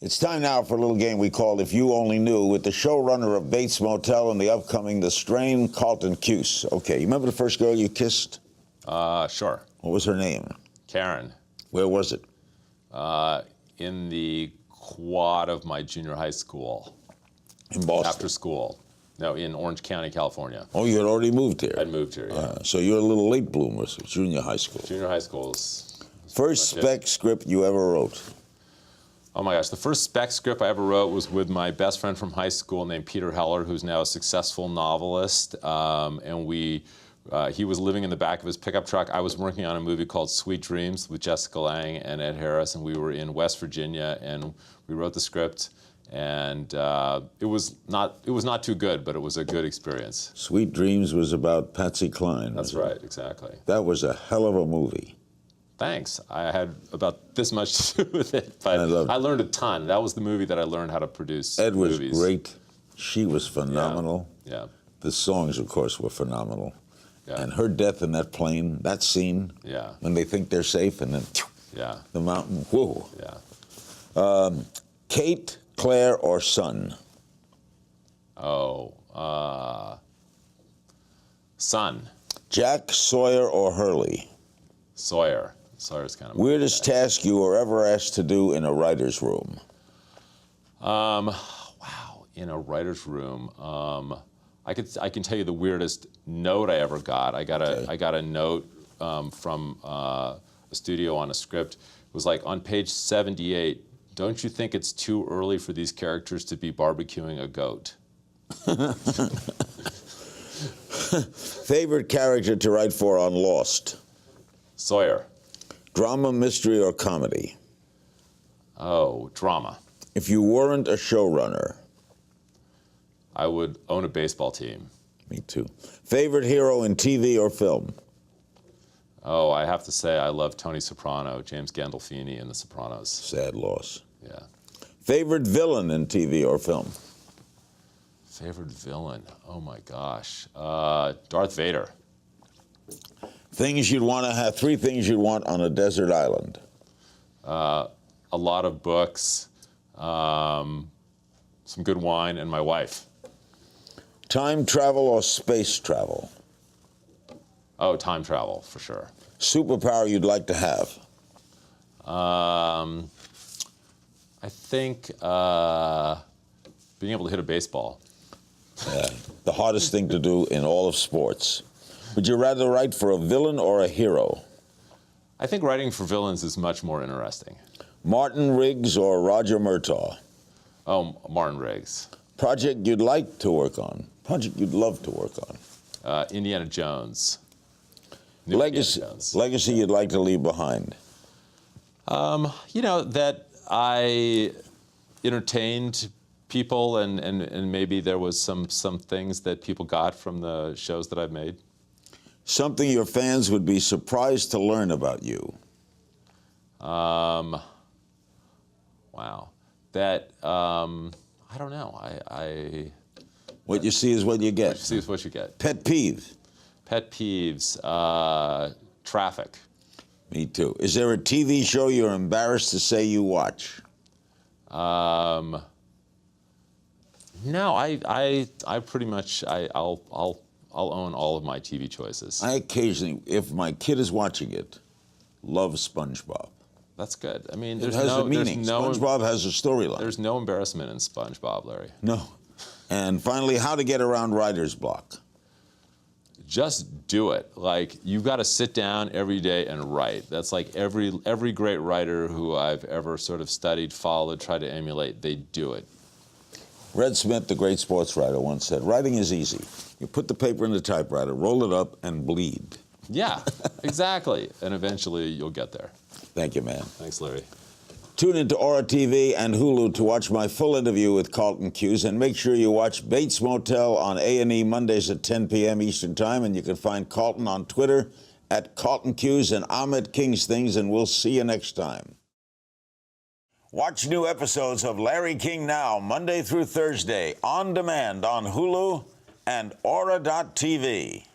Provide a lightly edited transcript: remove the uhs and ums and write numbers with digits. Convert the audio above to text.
It's time now for a little game we call If You Only Knew with the showrunner of Bates Motel and the upcoming The Strain, Carlton Cuse. Okay, you remember the first girl you kissed? Sure. What was her name? Karen. Where was it? In the quad of my junior high school. In Boston? After school. No, in Orange County, California. Oh, you had already moved here? I'd moved here, yeah. So you're a little late bloomer, so junior high school. Junior high school is First spec script you ever wrote? Oh my gosh, the first spec script I ever wrote was with my best friend from high school named Peter Heller, who's now a successful novelist. He was living in the back of his pickup truck. I was working on a movie called Sweet Dreams with Jessica Lange and Ed Harris, and we were in West Virginia, and we wrote the script. And it was not too good, but it was a good experience. Sweet Dreams was about Patsy Cline. That's right, exactly. That was a hell of a movie. Thanks. I had about this much to do with it, but I learned a ton. That was the movie that I learned how to produce Ed was movies. great. She was phenomenal. Yeah. The songs, of course, were phenomenal. Yeah. And her death in that plane, that scene, Yeah. when they think they're safe and then Yeah. the mountain, whoa. Yeah. Kate, Claire, or Son? Son. Jack, Sawyer, or Hurley? Sawyer. Sawyer's kind of Weirdest task you were ever asked to do in a writer's room? Wow, in a writer's room. I can tell you the weirdest note I ever got. I got a note from a studio on a script. It was like, on page 78, don't you think it's too early for these characters to be barbecuing a goat? Favorite character to write for on Lost? Sawyer. Drama, mystery, or comedy? Oh, drama. If you weren't a showrunner? I would own a baseball team. Me too. Favorite hero in TV or film? Oh, I have to say I love Tony Soprano, James Gandolfini in The Sopranos. Sad loss. Yeah. Favorite villain in TV or film? Favorite villain? Oh my gosh. Darth Vader. Things you'd want to have, 3 things you'd want on a desert island. A lot of books, some good wine, and my wife. Time travel or space travel? Oh, time travel, for sure. Superpower you'd like to have? I think being able to hit a baseball. Yeah, the hardest thing to do in all of sports. Would you rather write for a villain or a hero? I think writing for villains is much more interesting. Martin Riggs or Roger Murtaugh? Oh, Martin Riggs. Project you'd like to work on? Project you'd love to work on? Indiana Jones. Legacy you'd like to leave behind? You know, that I entertained people and maybe there was some things that people got from the shows that I've made. Something your fans would be surprised to learn about you? Wow. That, I don't know. What you see is what you get. What you see is what you get. Pet peeve? Pet peeves, traffic. Me too. Is there a TV show you're embarrassed to say you watch? No, I pretty much, I'll own all of my TV choices. I occasionally, if my kid is watching it, love SpongeBob. That's good. I mean, It has a meaning. SpongeBob has a storyline. There's no embarrassment in SpongeBob, Larry. No. And finally, how to get around writer's block? Just do it. Like, you've got to sit down every day and write. That's like every great writer who I've ever sort of studied, followed, tried to emulate, they do it. Red Smith, the great sports writer, once said, writing is easy. You put the paper in the typewriter, roll it up, and bleed. Yeah, exactly. And eventually you'll get there. Thank you, man. Thanks, Larry. Tune into Aura TV and Hulu to watch my full interview with Carlton Cuse, and make sure you watch Bates Motel on A&E Mondays at 10 p.m. Eastern Time, and you can find Carlton on Twitter at Carlton Cuse and Ahmed King's Things, and we'll see you next time. Watch new episodes of Larry King Now, Monday through Thursday, on demand on Hulu and Aura.tv.